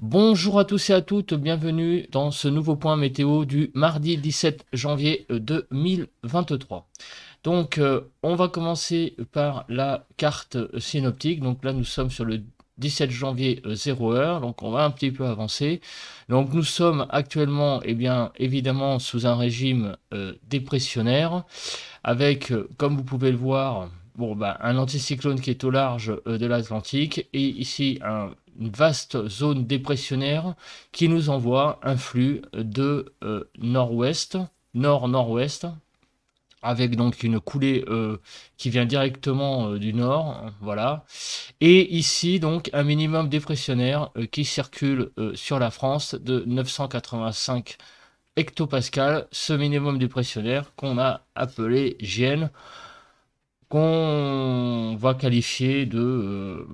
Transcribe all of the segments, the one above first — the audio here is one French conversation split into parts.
Bonjour à tous et à toutes, bienvenue dans ce nouveau point météo du mardi 17 janvier 2023. Donc, on va commencer par la carte synoptique. Donc là, nous sommes sur le 17 janvier 0 heure, donc on va un petit peu avancer. Donc nous sommes actuellement, eh bien, évidemment, sous un régime dépressionnaire, avec, comme vous pouvez le voir, bon, bah, un anticyclone qui est au large de l'Atlantique, et ici une vaste zone dépressionnaire qui nous envoie un flux de nord-ouest, nord-nord-ouest, avec donc une coulée qui vient directement du nord, voilà. Et ici, donc, un minimum dépressionnaire qui circule sur la France de 985 hectopascales, ce minimum dépressionnaire qu'on a appelé GN, qu'on va qualifier de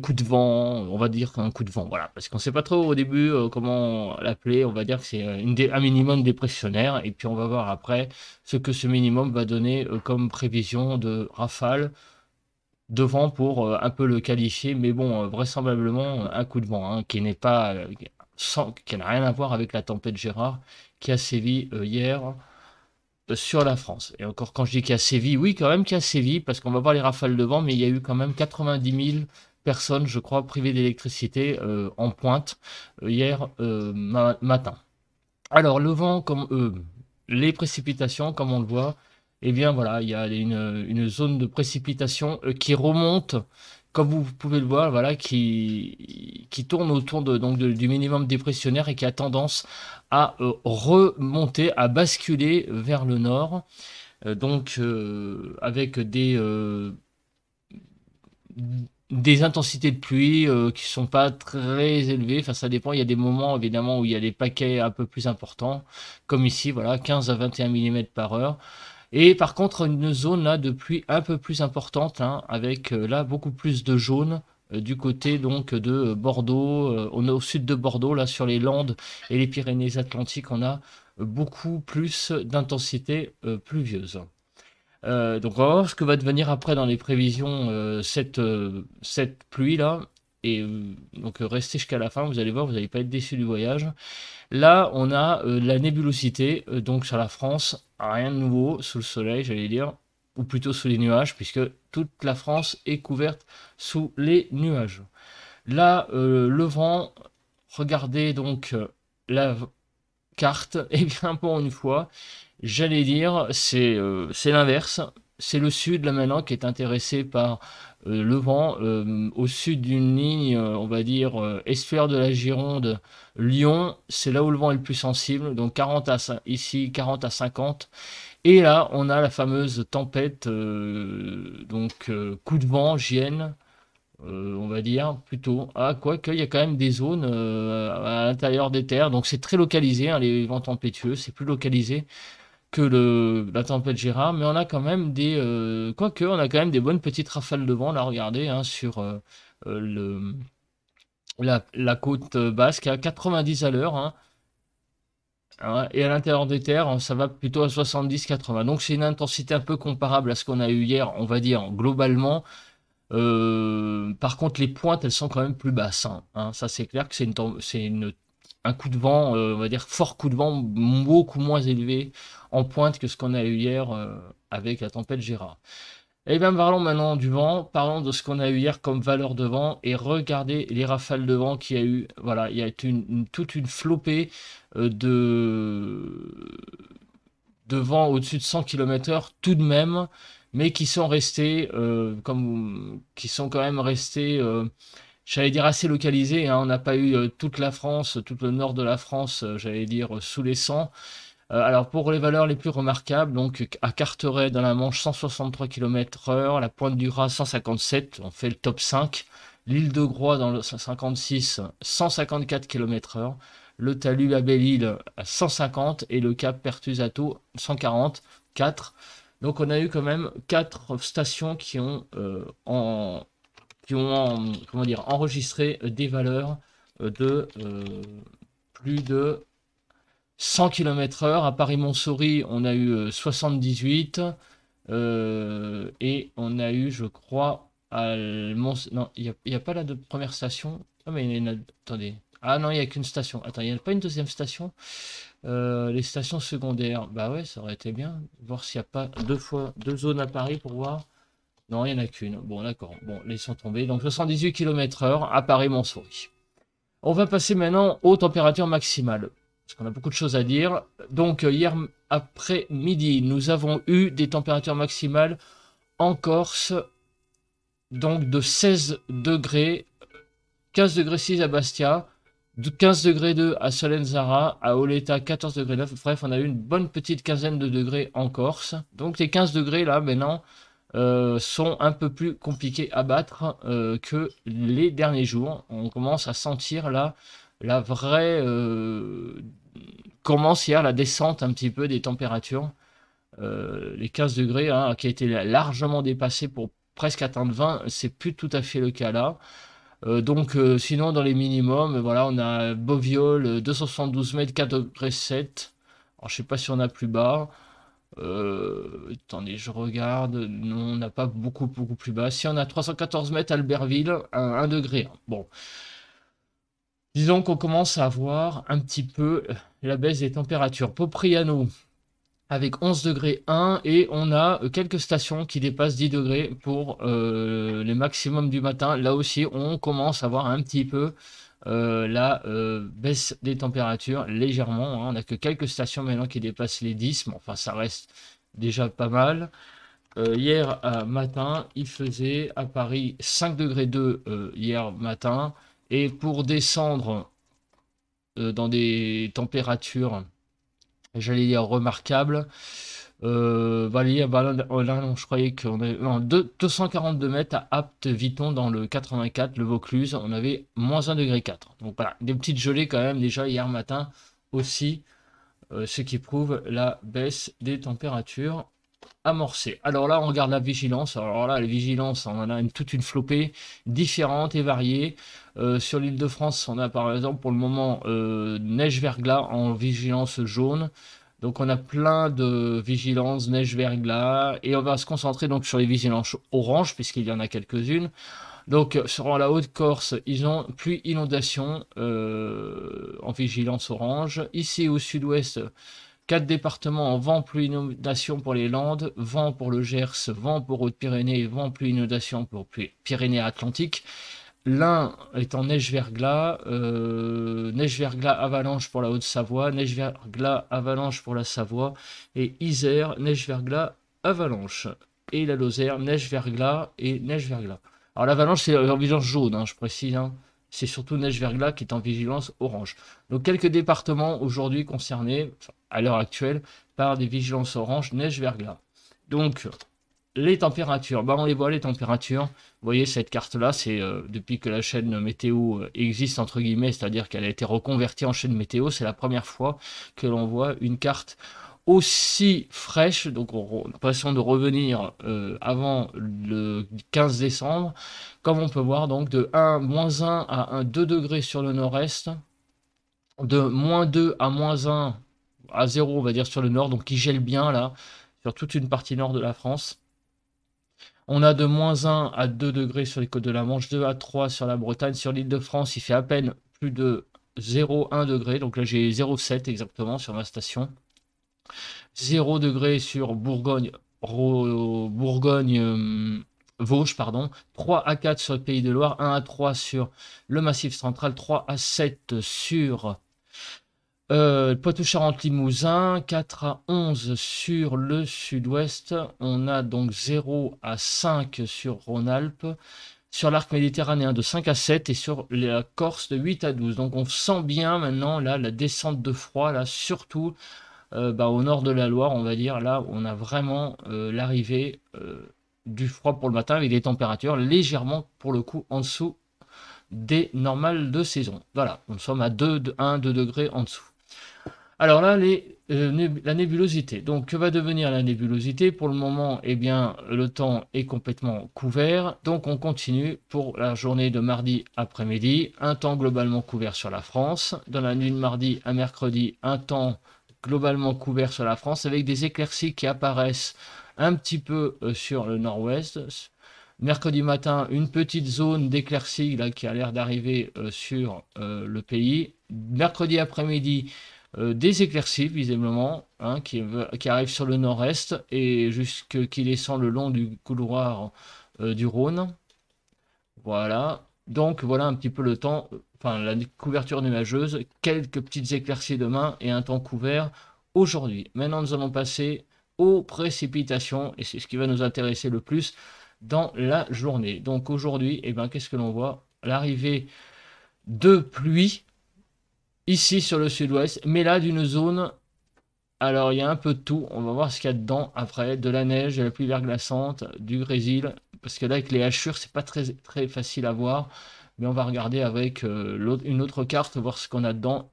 coup de vent, on va dire un coup de vent, voilà, parce qu'on ne sait pas trop au début comment l'appeler, on va dire que c'est un minimum dépressionnaire, et puis on va voir après ce que ce minimum va donner comme prévision de rafale de vent pour un peu le qualifier, mais bon, vraisemblablement un coup de vent, hein, qui n'est pas, qui n'a rien à voir avec la tempête Gérard qui a sévi hier sur la France. Et encore, quand je dis qu'il a sévi, oui, quand même qu'il a sévi, parce qu'on va voir les rafales de vent, mais il y a eu quand même 90 000 personnes, je crois, privées d'électricité en pointe hier matin. Alors, le vent, comme les précipitations, comme on le voit, eh bien voilà, il y a une zone de précipitation qui remonte, comme vous pouvez le voir, voilà, qui tourne autour du minimum dépressionnaire et qui a tendance à remonter, à basculer vers le nord, avec des intensités de pluie qui sont pas très élevées. Enfin, ça dépend. Il y a des moments, évidemment, où il y a des paquets un peu plus importants, comme ici, voilà, 15 à 21 mm par heure. Et par contre, une zone là de pluie un peu plus importante, hein, avec là beaucoup plus de jaune du côté donc de Bordeaux, on est au sud de Bordeaux, là sur les Landes et les Pyrénées-Atlantiques, on a beaucoup plus d'intensité pluvieuse. Donc on va voir ce que va devenir après dans les prévisions cette pluie-là. Et donc restez jusqu'à la fin, vous allez voir, vous n'allez pas être déçus du voyage. Là, on a la nébulosité, donc sur la France, rien de nouveau sous le soleil, j'allais dire, ou plutôt sous les nuages, puisque toute la France est couverte sous les nuages. Là, le vent, regardez donc la carte, et bien pour une fois, j'allais dire, c'est l'inverse. C'est le sud là maintenant qui est intéressé par le vent. Au sud d'une ligne, on va dire, estuaire de la Gironde, Lyon, c'est là où le vent est le plus sensible. Donc 40 à, ici, 40 à 50. Et là, on a la fameuse tempête, coup de vent, Gienne, on va dire, plutôt. Ah, quoique, il y a quand même des zones à l'intérieur des terres. Donc c'est très localisé, hein, les vents tempétueux, c'est plus localisé que la tempête Gérard, mais on a quand même quoique, on a quand même des bonnes petites rafales de vent, là, regardez, hein, sur euh, le, la côte basque à 90 à l'heure, hein, hein, et à l'intérieur des terres, hein, ça va plutôt à 70-80. Donc c'est une intensité un peu comparable à ce qu'on a eu hier, on va dire, globalement. Par contre, les pointes, elles sont quand même plus basses, hein. Ça, c'est clair que un coup de vent, on va dire fort coup de vent, beaucoup moins élevé en pointe que ce qu'on a eu hier avec la tempête Gérard. Eh bien, parlons maintenant du vent, parlons de ce qu'on a eu hier comme valeur de vent, et regardez les rafales de vent qu'il y a eu. Voilà, il y a toute une flopée de vent au-dessus de 100 km/h tout de même, mais qui sont restés, qui sont quand même restés, j'allais dire assez localisés, hein. On n'a pas eu toute la France, tout le nord de la France, j'allais dire sous les 100. Alors pour les valeurs les plus remarquables, donc à Carteret dans la Manche 163 km/h, la Pointe du Raz 157, on fait le top 5. L'île de Groix dans le 56, 154 km/h. Le talus à Belle-Île à 150 et le cap Pertusato 144. Donc on a eu quand même 4 stations comment dire, enregistré des valeurs de plus de 100 km/h. À Paris-Montsouris, on a eu 78. Et on a eu, je crois, non, il n'y a pas là de première station. Ah, mais attendez. Ah non, il n'y a qu'une station. Attends, il n'y a pas une deuxième station? Les stations secondaires. Bah ouais, ça aurait été bien. Voir s'il n'y a pas deux zones à Paris pour voir. Non, il n'y en a qu'une. Bon, d'accord. Bon, laissons tomber. Donc 78 km/h à Paris-Montsouris. On va passer maintenant aux températures maximales. Parce qu'on a beaucoup de choses à dire. Donc hier après-midi, nous avons eu des températures maximales en Corse. Donc de 16 degrés, 15 degrés 6 à Bastia, 15 degrés 2 à Solenzara, à Oleta 14 degrés 9. Bref, on a eu une bonne petite quinzaine de degrés en Corse. Donc les 15 degrés là maintenant sont un peu plus compliqués à battre que les derniers jours. On commence à sentir là la vraie commence hier la descente un petit peu des températures. Les 15 degrés hein, qui a été largement dépassé pour presque atteindre 20, c'est plus tout à fait le cas là. Donc sinon dans les minimums, voilà, on a Boviol 272 mètres 4 degrés 7. Alors je sais pas si on a plus bas. Attendez, je regarde. Non, on n'a pas beaucoup plus bas. Si on a 314 mètres Albertville, 1 degré. Bon, disons qu'on commence à voir un petit peu la baisse des températures. Popriano avec 11 degrés 1 et on a quelques stations qui dépassent 10 degrés pour les maximums du matin. Là aussi, on commence à voir un petit peu la baisse des températures légèrement. Hein. On n'a que quelques stations maintenant qui dépassent les 10, mais enfin ça reste déjà pas mal. Hier matin, il faisait à Paris 5 degrés 2 hier matin. Et pour descendre dans des températures, j'allais dire remarquables, Valérie, bah là, non, je croyais qu'on avait non, 242 mètres à Apt-Viton dans le 84, le Vaucluse, on avait moins 1 degré 4. Donc voilà, des petites gelées quand même déjà hier matin aussi, ce qui prouve la baisse des températures amorcée. Alors là, on regarde la vigilance. Alors là, la vigilance, on en a toute une flopée différente et variée. Sur l'île de France, on a par exemple pour le moment neige verglas en vigilance jaune. Donc on a plein de vigilances neige verglas et on va se concentrer donc sur les vigilances orange puisqu'il y en a quelques-unes. Donc sur la Haute-Corse, ils ont pluie inondation en vigilance orange. Ici au sud-ouest, 4 départements en vent, pluie, inondation pour les Landes, vent pour le Gers, vent pour Haute-Pyrénées, vent, pluie, inondation pour Pyrénées-Atlantiques. L'Ain est en neige-verglas, neige-verglas avalanche pour la Haute-Savoie, neige-verglas avalanche pour la Savoie, et Isère, neige-verglas avalanche. Et la Lozère, neige-verglas et neige-verglas. Alors l'avalanche, c'est en vigilance jaune, hein, je précise. Hein. C'est surtout neige-verglas qui est en vigilance orange. Donc quelques départements aujourd'hui concernés, à l'heure actuelle, par des vigilances orange neige-verglas. Donc les températures, bah on les voit les températures. Vous voyez cette carte-là, c'est depuis que la chaîne météo existe entre guillemets, c'est-à-dire qu'elle a été reconvertie en chaîne météo, c'est la première fois que l'on voit une carte aussi fraîche. Donc on a l'impression de revenir avant le 15 décembre, comme on peut voir donc de moins 1 à 2 degrés sur le nord-est, de moins 2 à moins 1 à 0 on va dire sur le nord, donc qui gèle bien là sur toute une partie nord de la France. On a de moins 1 à 2 degrés sur les côtes de la Manche, 2 à 3 sur la Bretagne. Sur l'île de France, il fait à peine plus de 0,1 degré. Donc là, j'ai 0,7 exactement sur ma station. 0 degré sur Bourgogne, Vosges, pardon. 3 à 4 sur le Pays de Loire, 1 à 3 sur le Massif central, 3 à 7 sur Poitou-Charentes-Limousin, 4 à 11 sur le sud-ouest. On a donc 0 à 5 sur Rhône-Alpes. Sur l'arc méditerranéen de 5 à 7 et sur la Corse de 8 à 12. Donc on sent bien maintenant là la descente de froid, là surtout au nord de la Loire, on va dire. Là on a vraiment l'arrivée du froid pour le matin avec des températures légèrement pour le coup en dessous des normales de saison. Voilà, nous sommes à 1-2 degrés en dessous. Alors là, la nébulosité. Donc, que va devenir la nébulosité? Pour le moment, eh bien, le temps est complètement couvert. Donc, on continue pour la journée de mardi après-midi. Un temps globalement couvert sur la France. Dans la nuit de mardi à mercredi, un temps globalement couvert sur la France avec des éclaircies qui apparaissent un petit peu sur le nord-ouest. Mercredi matin, une petite zone d'éclaircie là qui a l'air d'arriver sur le pays. Mercredi après-midi, des éclaircies visiblement hein, qui arrivent sur le nord-est et qui descend le long du couloir du Rhône. Voilà. Donc voilà un petit peu le temps, enfin la couverture nuageuse, quelques petites éclaircies demain et un temps couvert aujourd'hui. Maintenant nous allons passer aux précipitations et c'est ce qui va nous intéresser le plus dans la journée. Donc aujourd'hui, eh ben, qu'est-ce que l'on voit? L'arrivée de pluie ici sur le sud-ouest, mais là d'une zone. Alors il y a un peu de tout, on va voir ce qu'il y a dedans après, de la neige, de la pluie verglaçante, du grésil, parce que là avec les hachures c'est pas très facile à voir, mais on va regarder avec une autre carte, voir ce qu'on a dedans.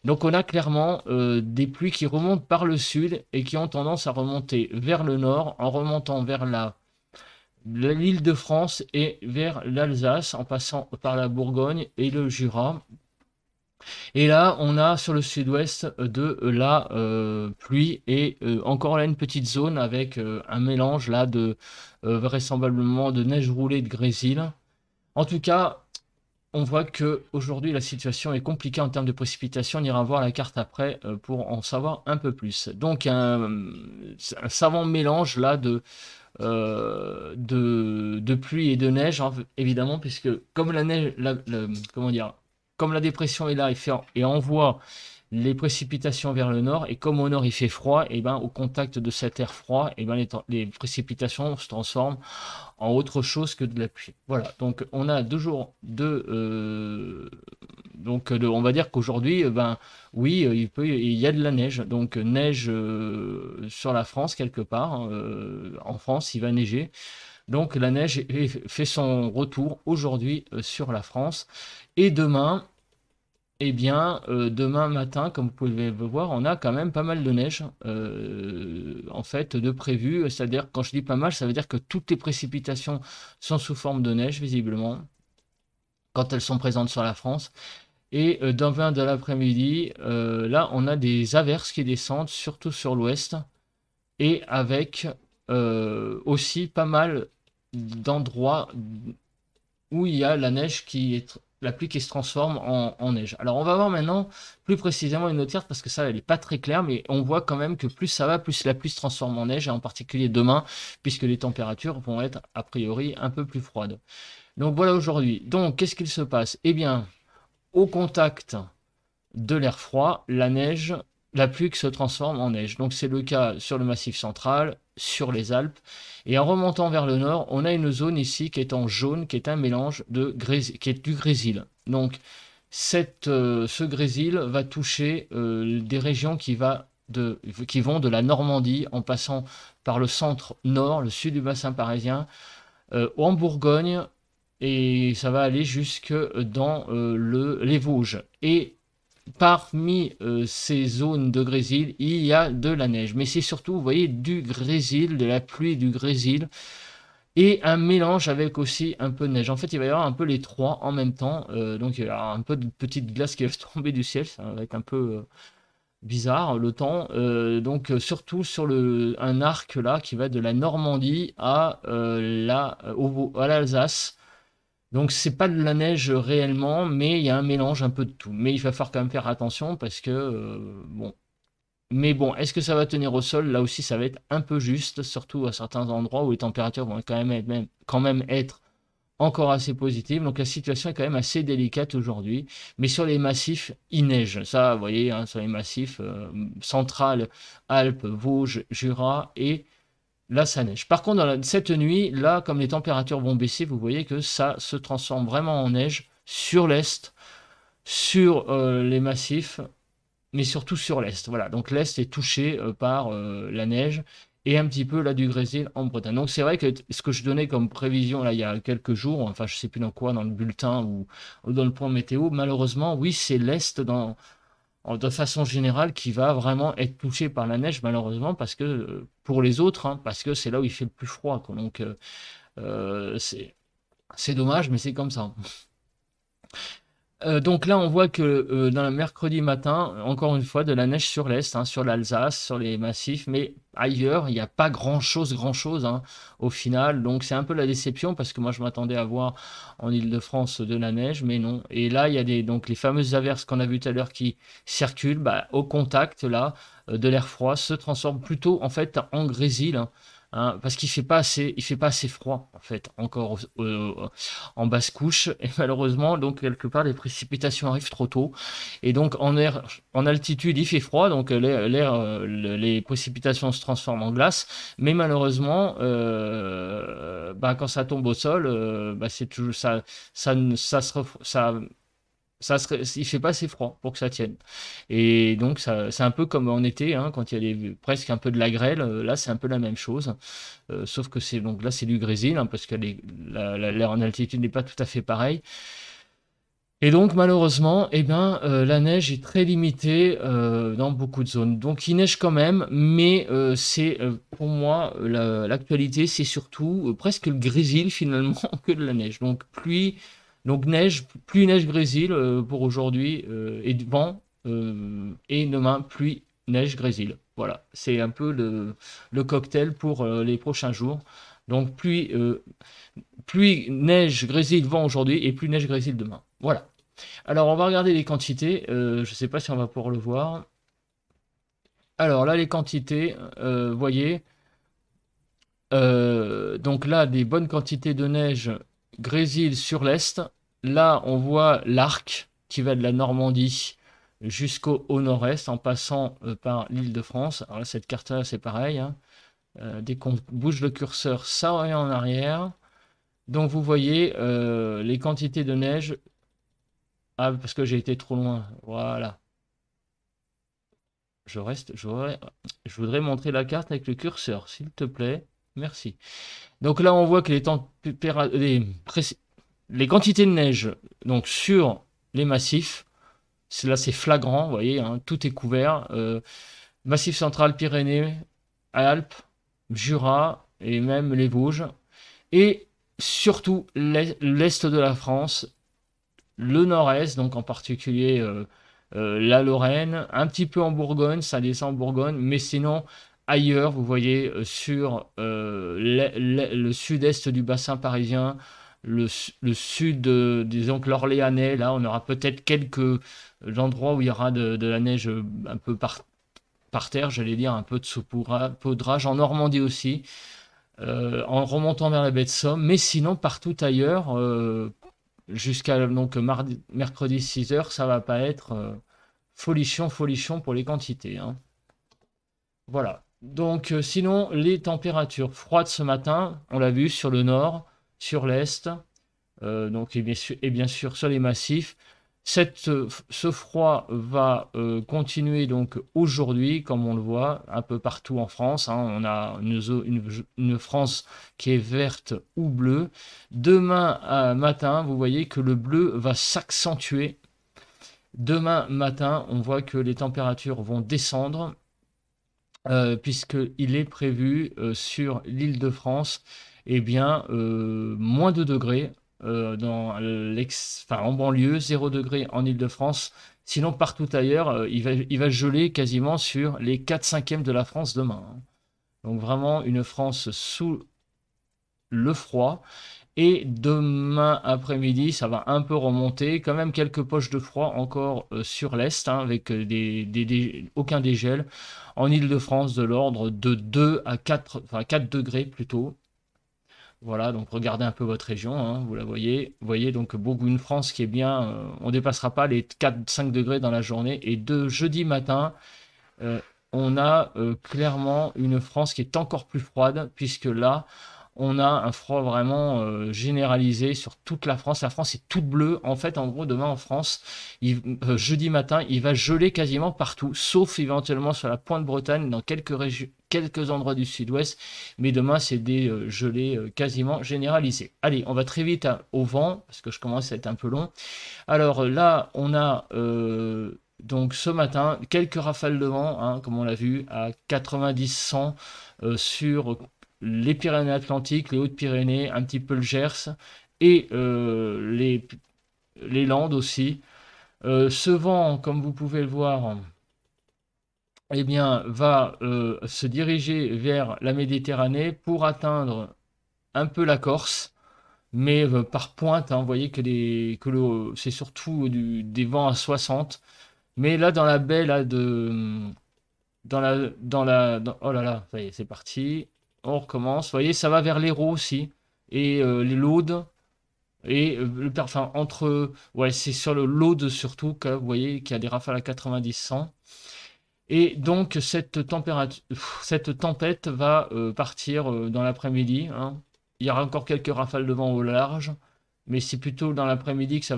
Donc on a clairement des pluies qui remontent par le sud et qui ont tendance à remonter vers le nord, en remontant vers l'île de France et vers l'Alsace, en passant par la Bourgogne et le Jura. Et là, on a sur le sud-ouest de la pluie et encore là une petite zone avec un mélange là de vraisemblablement de neige roulée et de grésil. En tout cas, on voit que aujourd'hui la situation est compliquée en termes de précipitation. On ira voir la carte après pour en savoir un peu plus. Donc un savant mélange là de pluie et de neige, hein, évidemment, puisque comme la neige, comment dire, comme la dépression est là et envoie les précipitations vers le nord, et comme au nord il fait froid, et ben au contact de cet air froid, et ben les précipitations se transforment en autre chose que de la pluie. Voilà, donc on a 2 jours on va dire qu'aujourd'hui, ben oui, il y a de la neige, donc neige sur la France quelque part, hein, en France il va neiger. Donc la neige fait son retour aujourd'hui sur la France. Et demain, eh bien, demain matin, comme vous pouvez le voir, on a quand même pas mal de neige, en fait, de prévu. C'est-à-dire, quand je dis pas mal, ça veut dire que toutes les précipitations sont sous forme de neige, visiblement, quand elles sont présentes sur la France. Et demain de l'après-midi, là, on a des averses qui descendent, surtout sur l'ouest, et avec aussi pas mal d'endroits où il y a la pluie qui se transforme en neige. Alors on va voir maintenant plus précisément une autre carte parce que ça elle n'est pas très claire, mais on voit quand même que plus ça va, plus la pluie se transforme en neige, et en particulier demain, puisque les températures vont être a priori un peu plus froides. Donc voilà aujourd'hui. Donc qu'est-ce qu'il se passe? Eh bien, au contact de l'air froid, la pluie qui se transforme en neige. Donc c'est le cas sur le Massif central, sur les Alpes. Et en remontant vers le nord, on a une zone ici qui est en jaune, qui est un mélange qui est du grésil. Donc ce grésil va toucher des régions qui vont de la Normandie en passant par le centre nord, le sud du bassin parisien, en Bourgogne, et ça va aller jusque dans les Vosges. Et parmi ces zones de grésil, il y a de la neige. Mais c'est surtout, vous voyez, du grésil, de la pluie, du grésil. Et un mélange avec aussi un peu de neige. En fait, il va y avoir un peu les trois en même temps. Donc, il y aura un peu de petite glace qui va tomber du ciel. Ça va être un peu bizarre le temps. Donc, surtout sur un arc là qui va de la Normandie à l'Alsace. Donc c'est pas de la neige réellement, mais il y a un mélange un peu de tout. Mais il va falloir quand même faire attention parce que bon. Mais bon, est-ce que ça va tenir au sol? Là aussi, ça va être un peu juste, surtout à certains endroits où les températures vont quand même être encore assez positives. Donc la situation est quand même assez délicate aujourd'hui. Mais sur les massifs, il neige. Ça, vous voyez, hein, sur les massifs centrales, Alpes, Vosges, Jura et là, ça neige. Par contre, cette nuit, là, comme les températures vont baisser, vous voyez que ça se transforme vraiment en neige sur l'est, sur les massifs, mais surtout sur l'est. Voilà, donc l'est est touché par la neige et un petit peu là du grésil en Bretagne. Donc c'est vrai que ce que je donnais comme prévision là il y a quelques jours, enfin je sais plus dans quoi, dans le bulletin ou dans le point météo, malheureusement, oui, c'est l'est de façon générale qui va vraiment être touché par la neige malheureusement parce que pour les autres hein, parce que c'est là où il fait le plus froid quoi. Donc c'est dommage mais c'est comme ça. Donc là, on voit que dans le mercredi matin, encore une fois, de la neige sur l'Est, hein, sur l'Alsace, sur les massifs, mais ailleurs, il n'y a pas grand-chose, hein, au final. Donc c'est un peu la déception parce que moi, je m'attendais à voir en Île-de-France de la neige, mais non. Et là, il y a donc les fameuses averses qu'on a vues tout à l'heure qui circulent, bah, au contact là, de l'air froid, se transforment plutôt en fait en grésil, hein, parce il fait pas assez froid en fait encore en basse couche et malheureusement donc quelque part les précipitations arrivent trop tôt et donc en altitude il fait froid donc les précipitations se transforment en glace mais malheureusement bah, quand ça tombe au sol bah, c'est toujours il fait pas assez froid pour que ça tienne. Et donc, c'est un peu comme en été, hein, quand il y a presque un peu de la grêle. Là, c'est un peu la même chose. Sauf que donc là, c'est du grésil, hein, parce que l'air en altitude n'est pas tout à fait pareil. Et donc, malheureusement, eh ben, la neige est très limitée dans beaucoup de zones. Donc, il neige quand même, mais pour moi, l'actualité, c'est surtout presque le grésil finalement que de la neige. Donc, pluie, neige, grésil pour aujourd'hui, et du vent, et demain, pluie, neige, grésil. Voilà, c'est un peu le cocktail pour les prochains jours. Donc, pluie, neige, grésil, vent aujourd'hui, et pluie, neige, grésil demain. Voilà. Alors, on va regarder les quantités. Je ne sais pas si on va pouvoir le voir. Alors là, les quantités, vous voyez, donc là, des bonnes quantités de neige grésil sur l'est. Là, on voit l'arc qui va de la Normandie jusqu'au nord-est en passant par l'Île-de-France. Alors là, cette carte-là, c'est pareil, hein. Dès qu'on bouge le curseur, ça revient en arrière. Donc vous voyez les quantités de neige. Ah, parce que j'ai été trop loin. Voilà. Je voudrais montrer la carte avec le curseur, s'il te plaît. Merci. Donc là, on voit que les quantités de neige donc sur les massifs, là c'est flagrant, vous voyez, hein, tout est couvert. Massif central, Pyrénées, Alpes, Jura et même les Vosges. Et surtout l'est de la France, le nord-est, donc en particulier la Lorraine, un petit peu en Bourgogne, ça descend en Bourgogne, mais sinon ailleurs, vous voyez, sur le sud-est du bassin parisien, le sud, disons que l'Orléanais, là, on aura peut-être quelques endroits où il y aura de la neige un peu par terre, j'allais dire, un peu de saupoudrage, en Normandie aussi, en remontant vers la baie de Somme, mais sinon partout ailleurs, jusqu'à donc mercredi 6 h, ça va pas être folichon pour les quantités, hein. Voilà. Donc, sinon, les températures froides ce matin, on l'a vu sur le nord, sur l'est, donc, et bien sûr sur les massifs. Ce froid va continuer donc aujourd'hui, comme on le voit un peu partout en France, hein. On a une France qui est verte ou bleue. Demain matin, vous voyez que le bleu va s'accentuer. Demain matin, on voit que les températures vont descendre puisqu'il est prévu sur l'Île-de-France, eh bien, moins 2 degrés en banlieue, 0 degré en Île-de-France. Sinon, partout ailleurs, il va geler quasiment sur les 4/5 de la France demain, hein. Donc vraiment une France sous le froid. Et demain après-midi, ça va un peu remonter. Quand même quelques poches de froid encore sur l'Est, hein, avec aucun dégel. En Île-de-France, de l'ordre de 2 à 4, enfin 4 degrés plutôt. Voilà, donc regardez un peu votre région, hein, vous la voyez. Vous voyez donc une France qui est bien, on ne dépassera pas les 4-5 degrés dans la journée. Et de jeudi matin, euh, on a clairement une France qui est encore plus froide, puisque là, on a un froid vraiment généralisé sur toute la France. La France est toute bleue. En fait, en gros, demain en France, jeudi matin, il va geler quasiment partout, sauf éventuellement sur la pointe Bretagne, dans quelques régions, quelques endroits du sud-ouest. Mais demain, c'est des gelées quasiment généralisées. Allez, on va très vite au vent, parce que je commence à être un peu long. Alors là, on a donc ce matin quelques rafales de vent, hein, comme on l'a vu, à 90-100 sur les Pyrénées-Atlantiques, les Hautes-Pyrénées, un petit peu le Gers et les Landes aussi. Ce vent, comme vous pouvez le voir, eh bien, va se diriger vers la Méditerranée pour atteindre un peu la Corse, mais par pointe, hein. Vous voyez que, c'est surtout des vents à 60. Mais là, dans la baie là, oh là là, ça y est, c'est parti. On recommence. Vous voyez, ça va vers l'Hérault aussi. Et les Laudes. Et enfin, ouais, c'est sur le Laude surtout que vous voyez qu'il y a des rafales à 90-100. Et donc, cette tempête va partir dans l'après-midi, hein. Il y aura encore quelques rafales de vent au large, mais c'est plutôt dans l'après-midi que ça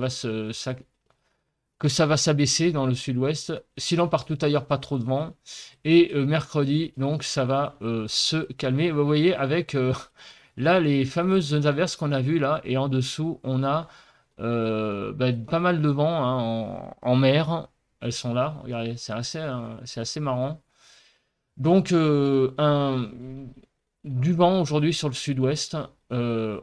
va s'abaisser dans le sud-ouest. Sinon, partout ailleurs, pas trop de vent. Et mercredi, donc, ça va se calmer. Vous voyez, avec là, les fameuses averses qu'on a vues là, et en dessous, on a pas mal de vent, hein, en mer. Elles sont là. Regardez, c'est assez marrant. Donc, du vent aujourd'hui sur le sud-ouest,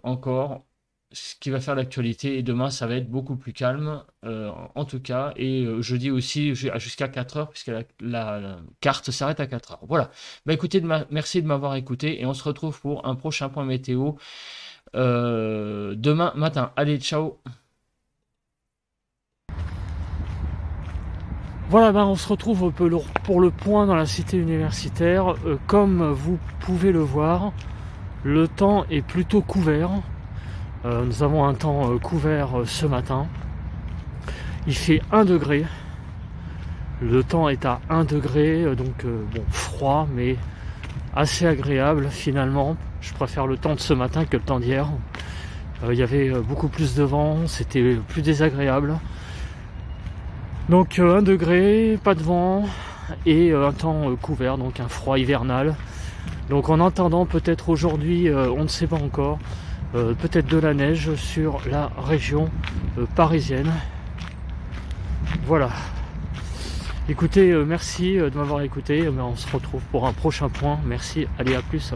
encore, ce qui va faire l'actualité. Et demain, ça va être beaucoup plus calme, en tout cas. Et jeudi aussi, jusqu'à 4 heures, puisque la carte s'arrête à 4 heures. Voilà. Bah écoutez, merci de m'avoir écouté. Et on se retrouve pour un prochain point météo demain matin. Allez, ciao! Voilà, ben on se retrouve pour le point dans la cité universitaire. Comme vous pouvez le voir, le temps est plutôt couvert. Nous avons un temps couvert ce matin. Il fait 1 degré. Le temps est à 1 degré, donc bon, froid, mais assez agréable finalement. Je préfère le temps de ce matin que le temps d'hier. Il y avait beaucoup plus de vent, c'était plus désagréable. Donc 1 degré, pas de vent et un temps couvert, donc un froid hivernal. Donc en attendant peut-être aujourd'hui, on ne sait pas encore, peut-être de la neige sur la région parisienne. Voilà. Écoutez, merci de m'avoir écouté. On se retrouve pour un prochain point. Merci, allez, à plus.